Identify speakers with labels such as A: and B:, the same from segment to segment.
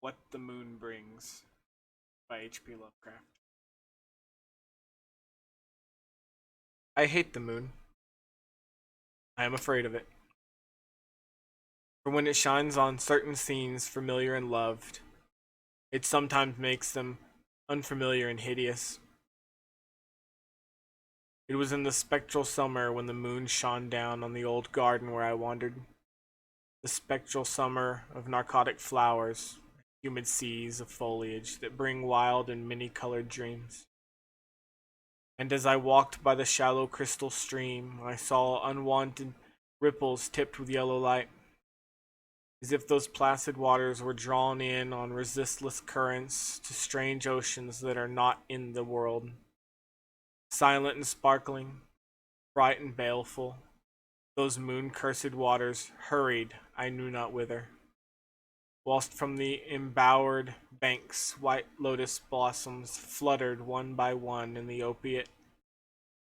A: What the Moon Brings by H.P. Lovecraft. I hate the moon. I am afraid of it. For when it shines on certain scenes familiar and loved, it sometimes makes them unfamiliar and hideous. It was in the spectral summer when the moon shone down on the old garden where I wandered. The spectral summer of narcotic flowers, humid seas of foliage that bring wild and many-colored dreams. And as I walked by the shallow crystal stream, I saw unwanted ripples tipped with yellow light, as if those placid waters were drawn in on resistless currents to strange oceans that are not in the world. Silent and sparkling, bright and baleful, those moon-cursed waters hurried I knew not whither, whilst from the embowered banks white lotus blossoms fluttered one by one in the opiate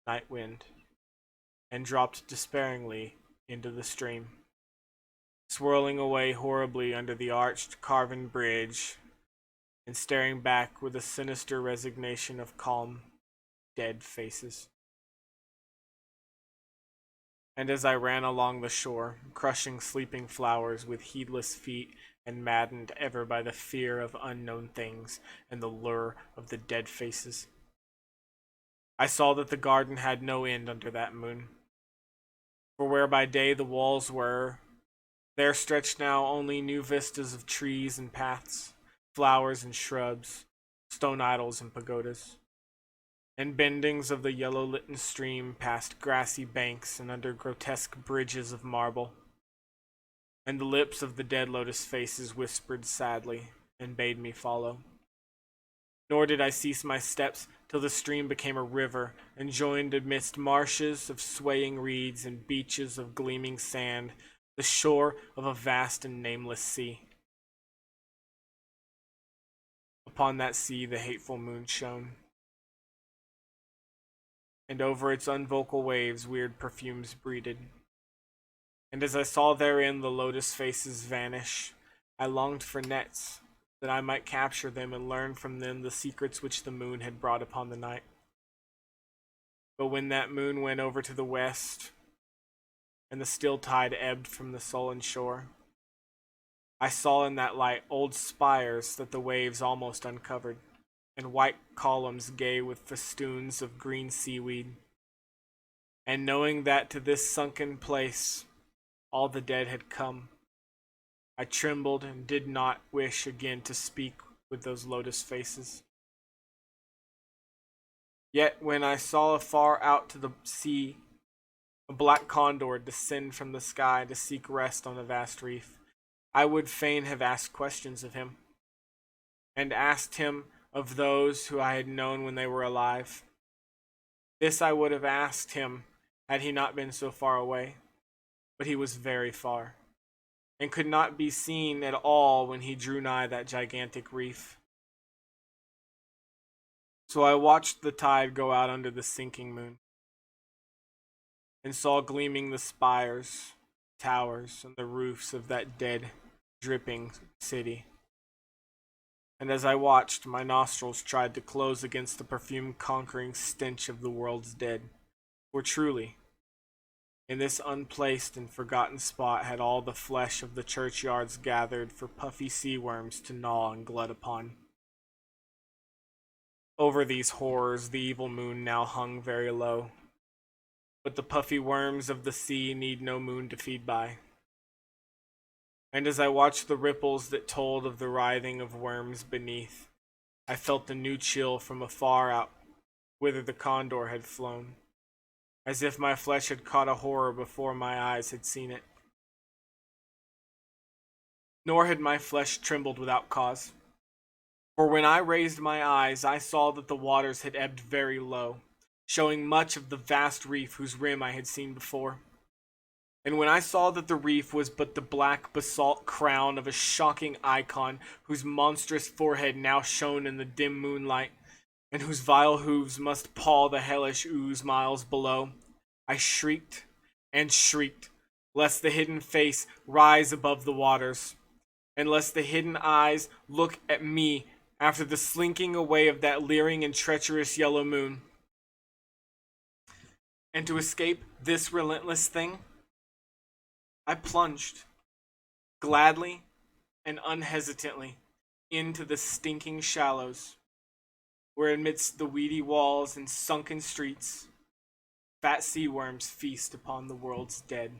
A: night wind, and dropped despairingly into the stream, swirling away horribly under the arched carven bridge, and staring back with a sinister resignation of calm, dead faces. And as I ran along the shore, crushing sleeping flowers with heedless feet, and maddened ever by the fear of unknown things and the lure of the dead faces, I saw that the garden had no end under that moon. For where by day the walls were, there stretched now only new vistas of trees and paths, flowers and shrubs, stone idols and pagodas, and bendings of the yellow-litten stream past grassy banks and under grotesque bridges of marble. And the lips of the dead lotus faces whispered sadly and bade me follow. Nor did I cease my steps till the stream became a river and joined amidst marshes of swaying reeds and beaches of gleaming sand the shore of a vast and nameless sea. Upon that sea the hateful moon shone, and over its unvocal waves weird perfumes breeded. And as I saw therein the lotus faces vanish, I longed for nets, that I might capture them and learn from them the secrets which the moon had brought upon the night. But when that moon went over to the west, and the still tide ebbed from the sullen shore, I saw in that light old spires that the waves almost uncovered, and white columns gay with festoons of green seaweed. And knowing that to this sunken place all the dead had come, I trembled and did not wish again to speak with those lotus faces. Yet when I saw afar out to the sea a black condor descend from the sky to seek rest on the vast reef, I would fain have asked questions of him, and asked him of those who I had known when they were alive. This I would have asked him had he not been so far away, but he was very far, and could not be seen at all when he drew nigh that gigantic reef. So I watched the tide go out under the sinking moon, and saw gleaming the spires, towers, and the roofs of that dead, dripping city. And as I watched, my nostrils tried to close against the perfume-conquering stench of the world's dead. For truly, in this unplaced and forgotten spot had all the flesh of the churchyards gathered for puffy sea worms to gnaw and glut upon. Over these horrors the evil moon now hung very low, but the puffy worms of the sea need no moon to feed by. And as I watched the ripples that told of the writhing of worms beneath, I felt a new chill from afar out whither the condor had flown, as if my flesh had caught a horror before my eyes had seen it. Nor had my flesh trembled without cause, for when I raised my eyes I saw that the waters had ebbed very low, showing much of the vast reef whose rim I had seen before. And when I saw that the reef was but the black basalt crown of a shocking icon whose monstrous forehead now shone in the dim moonlight, and whose vile hooves must paw the hellish ooze miles below, I shrieked and shrieked, lest the hidden face rise above the waters. unless the hidden eyes look at me after the slinking away of that leering and treacherous yellow moon. And to escape this relentless thing, I plunged, gladly and unhesitantly, into the stinking shallows, where amidst the weedy walls and sunken streets, fat sea worms feast upon the world's dead.